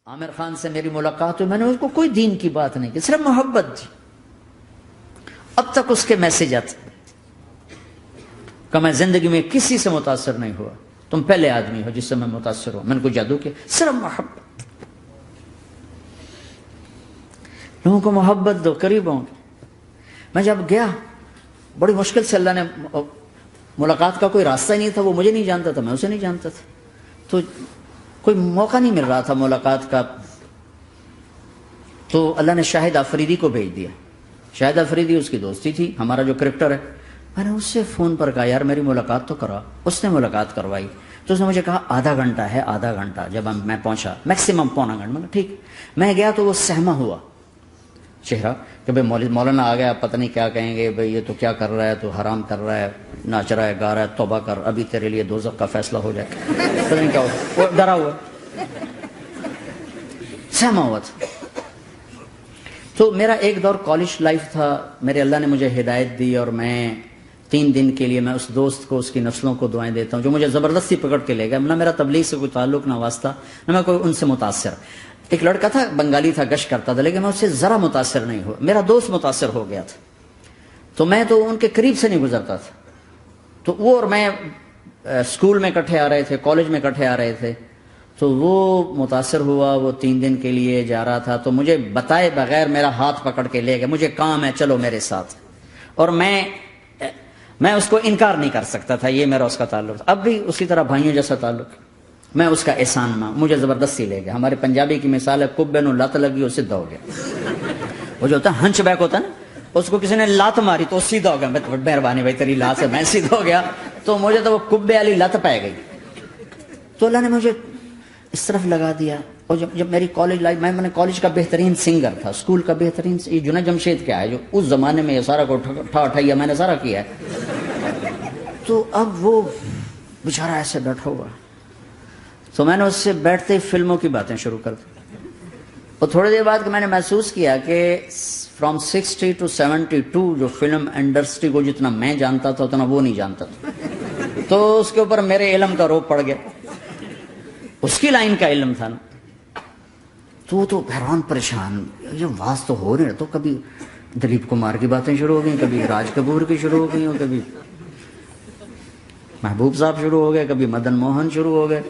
عامر خان سے میری ملاقات ہوئی، میں نے اس کو کوئی دین کی بات نہیں کی، صرف محبت تھی۔ اب تک اس کے میسج آتے کہ میں زندگی میں کسی سے متاثر نہیں ہوا، تم پہلے آدمی ہو جس سے میں متاثر ہوں، میں نے کوئی جادو کیا، صرف محبت۔ لوگوں کو محبت دو، قریب ہوں۔ میں جب گیا بڑی مشکل سے اللہ نے، ملاقات کا کوئی راستہ ہی نہیں تھا، وہ مجھے نہیں جانتا تھا، میں اسے نہیں جانتا تھا، تو کوئی موقع نہیں مل رہا تھا ملاقات کا۔ تو اللہ نے شاہد آفریدی کو بھیج دیا۔ شاہد آفریدی اس کی دوستی تھی، ہمارا جو کرکٹر ہے۔ میں نے اس سے فون پر کہا یار میری ملاقات تو کرا، اس نے ملاقات کروائی۔ تو اس نے مجھے کہا آدھا گھنٹہ ہے، آدھا گھنٹہ۔ جب میں پہنچا میکسیمم پونا گھنٹہ، میں نے ٹھیک۔ میں گیا تو وہ سہما ہوا چہرہ کہ بھائی مولانا آ گیا، پتہ نہیں کیا کہیں گے، بھائی یہ تو کیا کر رہا ہے، تو حرام کر رہا ہے، ناچ رہا ہے، گا رہا ہے، توبہ کر، ابھی تیرے لیے دوزخ کا فیصلہ ہو جائے، پتہ نہیں کیا ہو، وہ ڈرا ہوا سہما ہوا تھا۔ تو میرا ایک دور کالج لائف تھا، میرے اللہ نے مجھے ہدایت دی، اور میں 3 دن کے لیے میں اس دوست کو، اس کی نسلوں کو دعائیں دیتا ہوں جو مجھے زبردستی پکڑ کے لے گیا۔ نہ میرا تبلیغ سے کوئی تعلق، نہ واسطہ، نہ میں کوئی ان سے متاثر۔ ایک لڑکا تھا بنگالی تھا، گشت کرتا تھا، لیکن میں اس سے ذرا متاثر نہیں ہوا۔ میرا دوست متاثر ہو گیا تھا، تو میں تو ان کے قریب سے نہیں گزرتا تھا۔ تو وہ اور میں اسکول میں اکٹھے آ رہے تھے، کالج میں اکٹھے آ رہے تھے، تو وہ متاثر ہوا، وہ 3 دن کے لیے جا رہا تھا، تو مجھے بتائے بغیر میرا ہاتھ پکڑ کے لے گیا، مجھے کام ہے چلو میرے ساتھ۔ اور میں اس کو انکار نہیں کر سکتا تھا، یہ میرا اس کا تعلق تھا، اب بھی اسی طرح بھائیوں جیسا تعلق۔ میں اس کا احسان ماں، مجھے زبردستی لے گیا۔ ہمارے پنجابی کی مثال ہے، کبے نو لت لگی وہ سیدھا ہو گیا۔ وہ جو ہوتا ہے ہنچ بیک ہوتا ہے نا، اس کو کسی نے لات ماری تو سیدھا ہو گیا۔ مہربانی بھائی تیری لات سے میں سیدھا ہو گیا، تو مجھے تو وہ کبے والی لت پہ گئی۔ تو اللہ نے مجھے اس طرف لگا دیا۔ اور جب میری کالج لائف، میں نے کالج کا بہترین سنگر تھا، اسکول کا بہترین، یہ جنید جمشید کیا ہے جو اس زمانے میں یہ سارا کو اٹھایا میں نے سارا کیا ہے۔ تو اب وہ بیچارہ ایسے بیٹھا ہوا، تو میں نے اس سے بیٹھتے ہی فلموں کی باتیں شروع کر دی۔ اور تھوڑی دیر بعد میں نے محسوس کیا کہ فرام 60 to 72 جو فلم انڈسٹری کو جتنا میں جانتا تھا اتنا وہ نہیں جانتا تھا۔ تو اس کے اوپر میرے علم کا روپ پڑ گیا، اس کی لائن کا علم تھا نا۔ تو حیران پریشان، یہ واز تو ہو رہے، تو کبھی دلیپ کمار کی باتیں شروع ہو گئیں، کبھی راج کپور کی شروع ہو گئی، کبھی محبوب صاحب شروع ہو گئے، کبھی مدن موہن شروع ہو گئے۔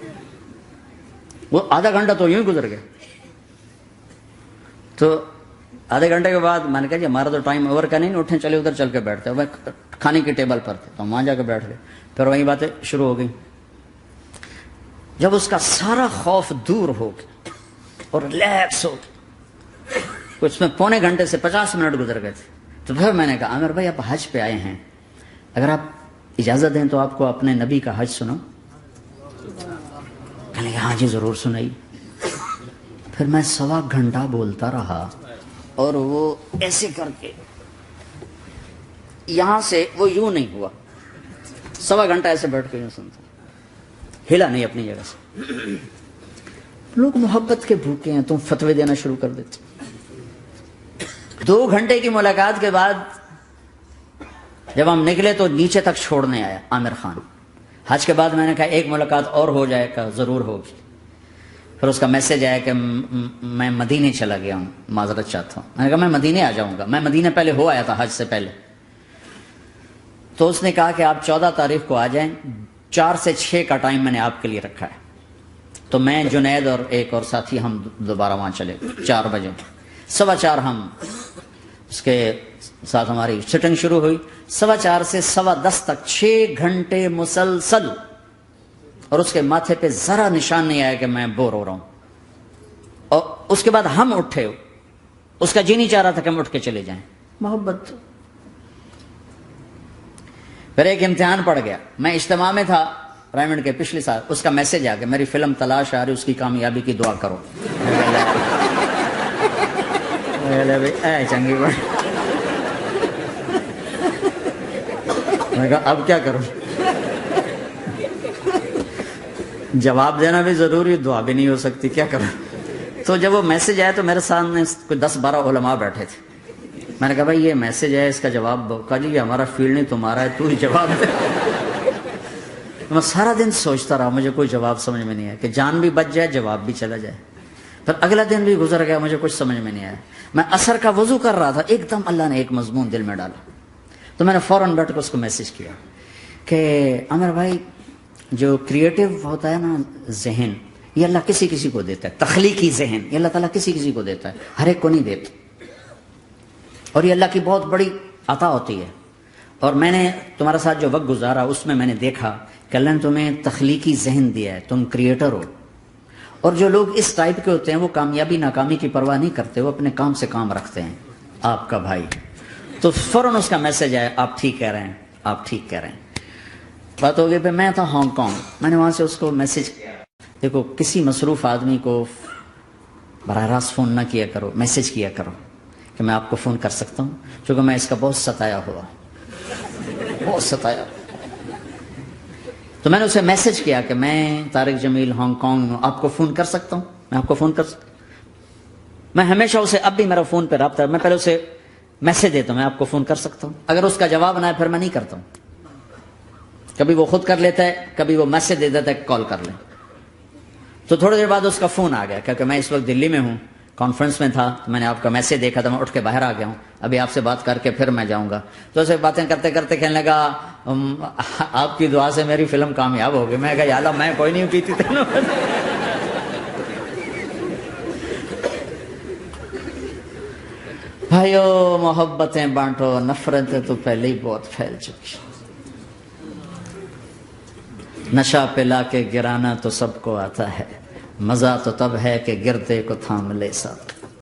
وہ آدھا گھنٹہ تو یوں ہی گزر گیا۔ تو آدھے گھنٹے کے بعد میں نے کہا جی ہمارا تو ٹائم اوور کا نہیں، اٹھیں چلے ادھر چل کے بیٹھتے ہیں۔ وہ کھانے کی ٹیبل پر تھے تو ہم وہاں جا کے بیٹھ گئے، پھر وہیں باتیں شروع ہو گئی۔ جب اس کا سارا خوف دور ہو گیا اور ریلیکس ہو گیا، کچھ میں پونے گھنٹے سے 50 منٹ گزر گئے تھے، تو پھر میں نے کہا عامر بھائی آپ حج پہ آئے ہیں، اگر آپ اجازت دیں تو آپ کو اپنے نبی کا حج سنو۔ کہنے لگے ہاں جی ضرور سنائی۔ پھر میں 1.25 گھنٹہ بولتا رہا، اور وہ ایسے کر کے یہاں سے وہ یوں نہیں ہوا، 1.25 گھنٹہ ایسے بیٹھ کے یوں سنتا، ہلا نہیں اپنی جگہ سے۔ لوگ محبت کے بھوکے ہیں، تم فتوے دینا شروع کر دیتے۔ 2 گھنٹے کی ملاقات کے بعد جب ہم نکلے تو نیچے تک چھوڑنے آیا عامر خان۔ حج کے بعد میں نے کہا ایک ملاقات اور ہو جائے گا، ضرور ہوگی۔ پھر اس کا میسج آیا کہ میں مدینے چلا گیا ہوں، معذرت چاہتا ہوں۔ میں نے کہا میں مدینے آ جاؤں گا، میں مدینے پہلے ہو آیا تھا حج سے پہلے۔ تو اس نے کہا کہ آپ 14 تاریخ کو آ جائیں، 4 سے 6 کا ٹائم میں نے آپ کے لیے رکھا ہے۔ تو میں جنید اور ایک اور ساتھی ہم دوبارہ وہاں چلے، 4 بجے 4:15 ہم اس کے ساتھ ہماری سٹنگ شروع ہوئی۔ 4:15 سے 10:15 تک 6 گھنٹے مسلسل، اور اس کے ماتھے پہ ذرا نشان نہیں آیا کہ میں بور ہو رہا ہوں۔ اور اس کے بعد ہم اٹھے، اس کا جی نہیں چاہ رہا تھا کہ ہم اٹھ کے چلے جائیں، محبت۔ پھر ایک امتحان پڑ گیا، میں اجتماع میں تھا رائمنڈ کے پچھلے سال، اس کا میسج آ گیا میری فلم تلاش آ رہی، اس کی کامیابی کی دعا کرو۔ اے چنگی بڑی، میں کہا اب کیا کروں، جواب دینا بھی ضروری، دعا بھی نہیں ہو سکتی، کیا کروں۔ تو جب وہ میسج آیا تو میرے سامنے کوئی 10-12 علماء بیٹھے تھے۔ میں نے کہا بھائی یہ میسج ہے، اس کا جواب دو۔ کہا جی یہ ہمارا فیلڈ نہیں تمہارا ہے، تو ہی جواب دے۔ میں سارا دن سوچتا رہا، مجھے کوئی جواب سمجھ میں نہیں آیا کہ جان بھی بچ جائے، جواب بھی چلا جائے۔ پھر اگلا دن بھی گزر گیا، مجھے کچھ سمجھ میں نہیں آیا. میں عصر کا وضو کر رہا تھا، ایک دم اللہ نے ایک مضمون دل میں ڈالا. تو میں نے فوراً بیٹھ کے اس کو میسج کیا کہ عامر بھائی، جو کریٹو ہوتا ہے نا ذہن، یہ اللہ کسی کسی کو دیتا ہے. تخلیقی ذہن یہ اللہ تعالیٰ کسی کسی کو دیتا ہے، ہر ایک کو نہیں دیتا. اور یہ اللہ کی بہت بڑی عطا ہوتی ہے. اور میں نے تمہارے ساتھ جو وقت گزارا اس میں نے دیکھا کہ اللہ نے تمہیں تخلیقی ذہن دیا ہے، تم کریٹر ہو. اور جو لوگ اس ٹائپ کے ہوتے ہیں وہ کامیابی ناکامی کی پرواہ نہیں کرتے، وہ اپنے کام سے کام رکھتے ہیں. آپ کا بھائی. تو فوراً اس کا میسج آیا، آپ ٹھیک کہہ رہے ہیں، آپ ٹھیک کہہ رہے ہیں. بات ہو گئی. پہ میں تھا ہانگ کانگ، میں نے وہاں سے اس کو میسج کیا. دیکھو کسی مصروف آدمی کو براہ راست فون نہ کیا کرو، میسج کیا کرو کہ میں آپ کو فون کر سکتا ہوں، چونکہ میں اس کا بہت ستایا ہوا، بہت ستایا. تو میں نے اسے میسج کیا کہ میں طارق جمیل ہانگ کانگ میں آپ کو فون کر سکتا ہوں، میں آپ کو فون کر سکتا ہوں. میں ہمیشہ اسے، اب بھی میرا فون پہ رابطہ ہے، میں پہلے اسے میسج دیتا ہوں میں آپ کو فون کر سکتا ہوں. اگر اس کا جواب نہ ہے پھر میں نہیں کرتا ہوں. کبھی وہ خود کر لیتا ہے، کبھی وہ میسج دے دیتا ہے کال کر لیں. تو تھوڑی دیر بعد اس کا فون آ گیا کیونکہ میں اس وقت دلی میں ہوں، کانفرنس میں تھا. میں نے آپ کا میسج دیکھا تھا، میں اٹھ کے باہر آ گیا ہوں، ابھی آپ سے بات کر کے پھر میں جاؤں گا. تو اسے باتیں کرتے کرتے کہنے لگا آپ کی دعا سے میری فلم کامیاب ہو گئی. میں کہا یا اللہ میں کوئی نہیں پیتی تھی. بھائیو محبتیں بانٹو، نفرتیں تو پہلے ہی بہت پھیل چکی. نشہ پلا کے گرانا تو سب کو آتا ہے، مزہ تو تب ہے کہ گرتے کو تھام لے ساتھ.